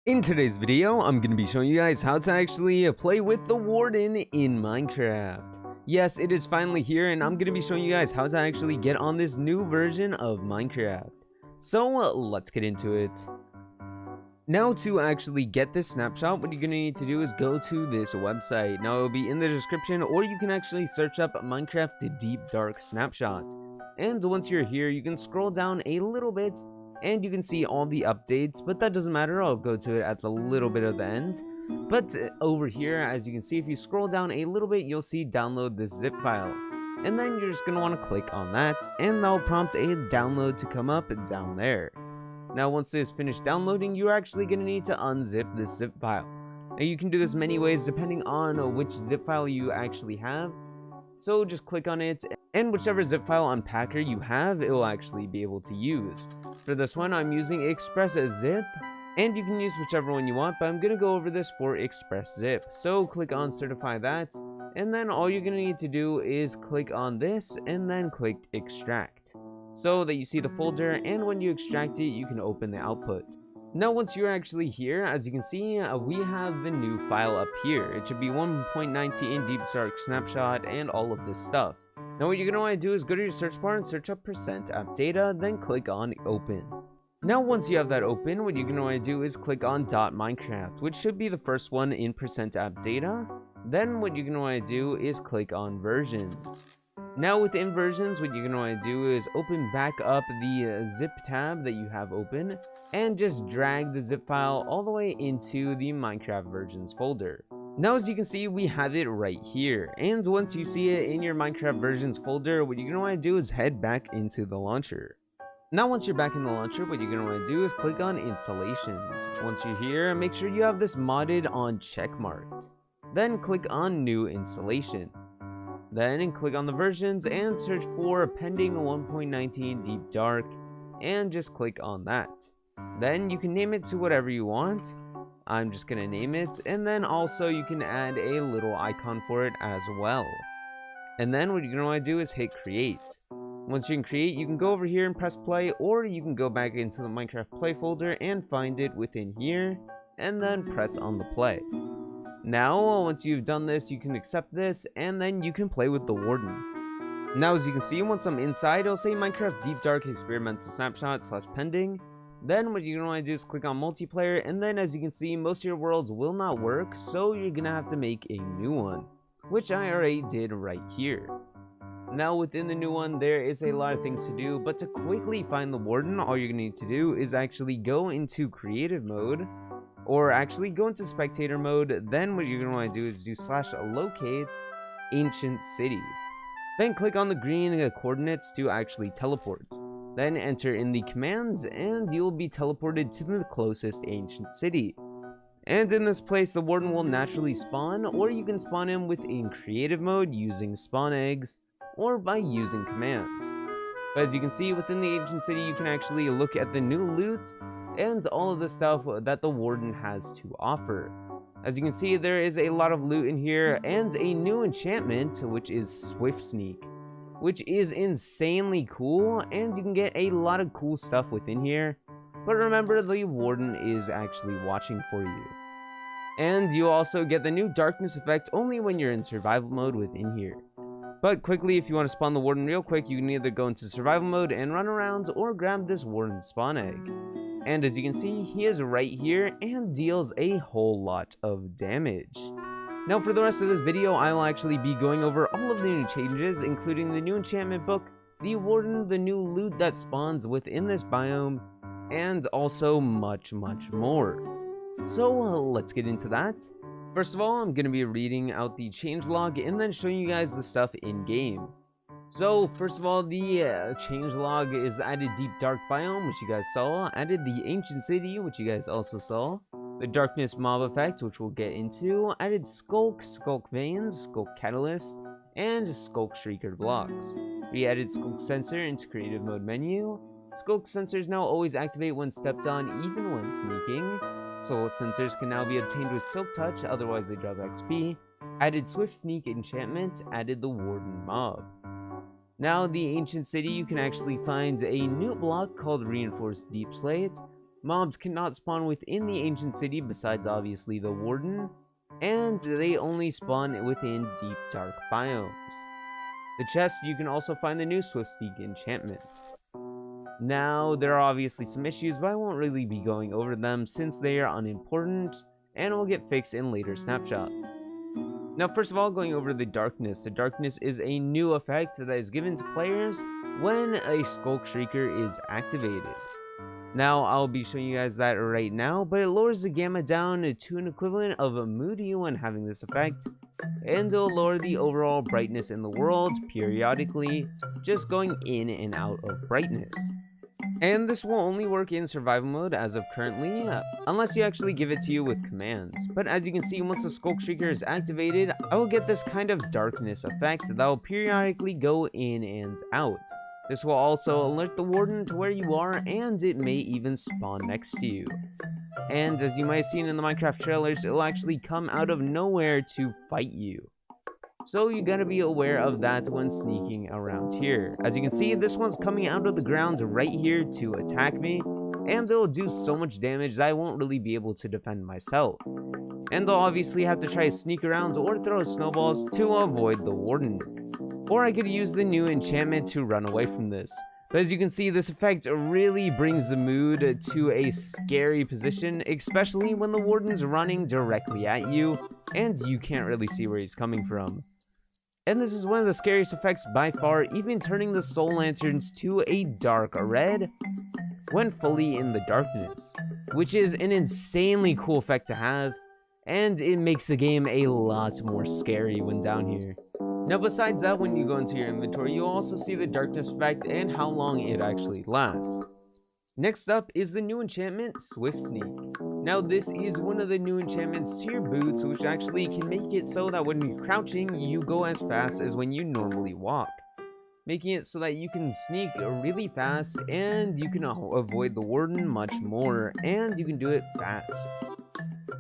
In today's video, I'm going to be showing you guys how to actually play with the Warden in Minecraft. Yes, it is finally here, and I'm going to be showing you guys how to actually get on this new version of Minecraft. So, let's get into it. Now, to actually get this snapshot, what you're going to need to do is go to this website. Now, it will be in the description, or you can actually search up Minecraft Deep Dark Snapshot. And once you're here, you can scroll down a little bit, and you can see all the updates, but that doesn't matter. I'll go to it at the little bit of the end. But over here, as you can see, if you scroll down a little bit, you'll see download this zip file. And then you're just going to want to click on that, and that'll prompt a download to come up down there. Now, once this is finished downloading, you're actually going to need to unzip this zip file. Now, you can do this many ways depending on which zip file you actually have. So just click on it, and whichever zip file unpacker you have, it will actually be able to use. For this one, I'm using Express Zip, and you can use whichever one you want, but I'm going to go over this for Express Zip. So click on certify that, and then all you're going to need to do is click on this, and then click extract, so that you see the folder, and when you extract it, you can open the output. Now, once you're actually here, as you can see, we have the new file up here. It should be 1.19 Deep Dark Snapshot and all of this stuff. Now, what you're going to want to do is go to your search bar and search up %app_data, then click on open. Now, once you have that open, what you're going to want to do is click on .minecraft, which should be the first one in %app_data. Then what you're going to want to do is click on versions. Now, within versions, what you're going to want to do is open back up the zip tab that you have open, and just drag the zip file all the way into the Minecraft versions folder. Now, as you can see, we have it right here, and once you see it in your Minecraft versions folder, what you're going to want to do is head back into the launcher. Now, once you're back in the launcher, what you're going to want to do is click on installations. Once you're here, make sure you have this modded on checkmarked. Then click on new installation. Then click on the versions and search for pending 1.19 Deep Dark, and just click on that. Then you can name it to whatever you want. I'm just going to name it, and then also you can add a little icon for it as well. And then what you're going to want to do is hit create. Once you can create, you can go over here and press play, or you can go back into the Minecraft play folder and find it within here, and then press on the play. Now, once you've done this, you can accept this, and then you can play with the Warden. Now, as you can see, once I'm inside, it'll say Minecraft Deep Dark Experimental Snapshot /pending. Then what you're going to want to do is click on multiplayer, and then as you can see, most of your worlds will not work, so you're going to have to make a new one, which I already did right here. Now, within the new one, there is a lot of things to do, but to quickly find the Warden, all you're going to need to do is actually go into creative mode, or actually go into spectator mode. Then what you're going to want to do is do /locate ancient city. Then click on the green coordinates to actually teleport. Then enter in the commands, and you will be teleported to the closest ancient city. And in this place, the Warden will naturally spawn, or you can spawn him within creative mode using spawn eggs, or by using commands. But as you can see, within the ancient city, you can actually look at the new loot and all of the stuff that the Warden has to offer. As you can see, there is a lot of loot in here, and a new enchantment, which is Swift Sneak, which is insanely cool, and you can get a lot of cool stuff within here. But remember, the Warden is actually watching for you. And you also get the new darkness effect only when you're in survival mode within here. But quickly, if you want to spawn the Warden real quick, you can either go into survival mode and run around, or grab this Warden spawn egg. And as you can see, he is right here and deals a whole lot of damage. Now, for the rest of this video, I will actually be going over all of the new changes, including the new enchantment book, the Warden, the new loot that spawns within this biome, and also much more. So let's get into that. First of all, I'm going to be reading out the changelog and then showing you guys the stuff in game. So first of all, the changelog is added Deep Dark biome, which you guys saw, added the ancient city, which you guys also saw, the darkness mob effect, which we'll get into, added Skulk, Skulk veins, Skulk catalyst, and Skulk shrieker blocks. We added Skulk sensor into creative mode menu. Skulk sensors now always activate when stepped on, even when sneaking. Soul sensors can now be obtained with Silk Touch, otherwise they drop XP. Added Swift Sneak enchantment, added the Warden mob. Now, the ancient city, you can actually find a new block called Reinforced Deepslate, Mobs cannot spawn within the ancient city besides obviously the Warden, and they only spawn within deep dark biomes. The chest, you can also find the new Swift Sneak enchantment. Now, there are obviously some issues, but I won't really be going over them since they are unimportant and will get fixed in later snapshots. Now, first of all, going over the darkness. The darkness is a new effect that is given to players when a Skulk Shrieker is activated. Now, I'll be showing you guys that right now, but it lowers the gamma down to an equivalent of a moody when having this effect, and it'll lower the overall brightness in the world periodically, just going in and out of brightness. And this will only work in survival mode as of currently, unless you actually give it to you with commands. But as you can see, once the Skulk Shrieker is activated, I will get this kind of darkness effect that will periodically go in and out. This will also alert the Warden to where you are, and it may even spawn next to you. And as you might have seen in the Minecraft trailers, it will actually come out of nowhere to fight you. So you gotta be aware of that when sneaking around here. As you can see, this one's coming out of the ground right here to attack me, and it'll do so much damage that I won't really be able to defend myself. And I'll obviously have to try to sneak around or throw snowballs to avoid the Warden. Or I could use the new enchantment to run away from this. But as you can see, this effect really brings the mood to a scary position, especially when the Warden's running directly at you, and you can't really see where he's coming from. And this is one of the scariest effects by far, even turning the soul lanterns to a dark red when fully in the darkness, which is an insanely cool effect to have, and it makes the game a lot more scary when down here. Now besides that, when you go into your inventory, you'll also see the darkness effect and how long it actually lasts. Next up is the new enchantment, Swift Sneak. Now this is one of the new enchantments to your boots, which actually can make it so that when you're crouching, you go as fast as when you normally walk, making it so that you can sneak really fast and you can avoid the Warden much more, and you can do it fast.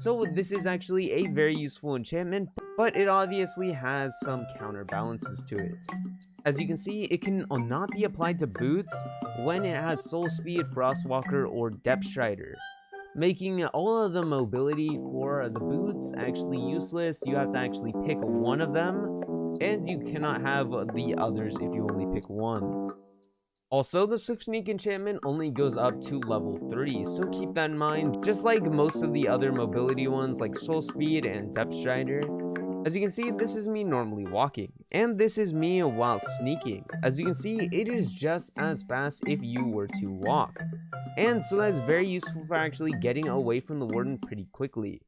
So this is actually a very useful enchantment, but it obviously has some counterbalances to it. As you can see, it can not be applied to boots when it has Soul Speed, Frostwalker, or Depth Strider, making all of the mobility for the boots actually useless. You have to actually pick one of them, and you cannot have the others if you only pick one. Also, the Swift Sneak enchantment only goes up to level 3, so keep that in mind, just like most of the other mobility ones like Soul Speed and Depth Strider. As you can see, this is me normally walking, and this is me while sneaking. As you can see, it is just as fast if you were to walk, and so that is very useful for actually getting away from the Warden pretty quickly.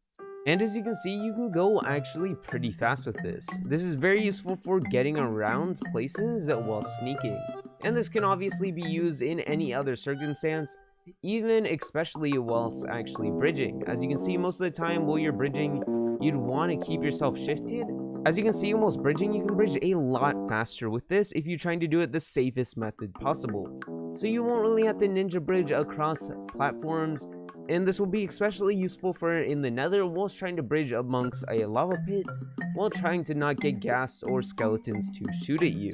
And as you can see, you can go actually pretty fast with this. This is very useful for getting around places while sneaking, and this can obviously be used in any other circumstance, even especially whilst actually bridging. As you can see, most of the time while you're bridging, you'd want to keep yourself shifted. As you can see, whilst bridging, you can bridge a lot faster with this if you're trying to do it the safest method possible. So you won't really have to ninja bridge across platforms, and this will be especially useful for in the nether whilst trying to bridge amongst a lava pit while trying to not get ghast or skeletons to shoot at you.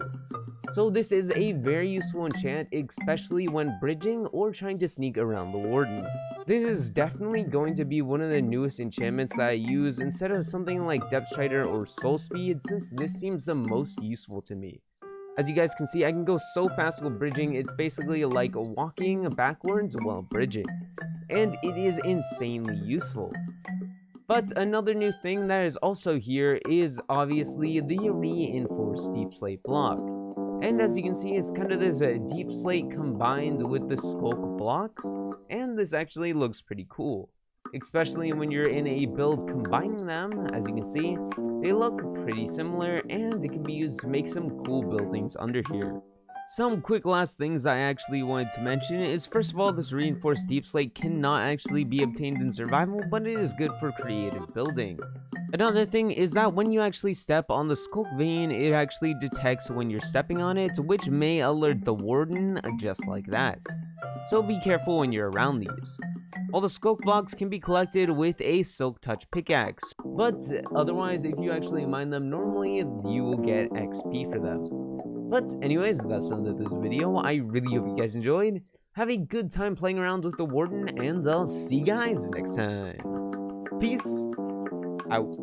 So this is a very useful enchant, especially when bridging or trying to sneak around the Warden. This is definitely going to be one of the newest enchantments that I use instead of something like Depth Strider or Soul Speed, since this seems the most useful to me. As you guys can see, I can go so fast with bridging, it's basically like walking backwards while bridging, and it is insanely useful. But another new thing that is also here is obviously the reinforced deepslate block. And as you can see, it's kind of this deep slate combined with the Skulk blocks, and this actually looks pretty cool, especially when you're in a build combining them. As you can see, they look pretty similar, and it can be used to make some cool buildings under here. Some quick last things I actually wanted to mention is, first of all, this reinforced deep slate cannot actually be obtained in survival, but it is good for creative building. Another thing is that when you actually step on the Skulk vein, it actually detects when you're stepping on it, which may alert the Warden just like that. So be careful when you're around these. All the Skulk blocks can be collected with a Silk Touch pickaxe, but otherwise, if you actually mine them normally, you will get XP for them. But anyways, that's the end of this video. I really hope you guys enjoyed. Have a good time playing around with the Warden, and I'll see you guys next time. Peace out.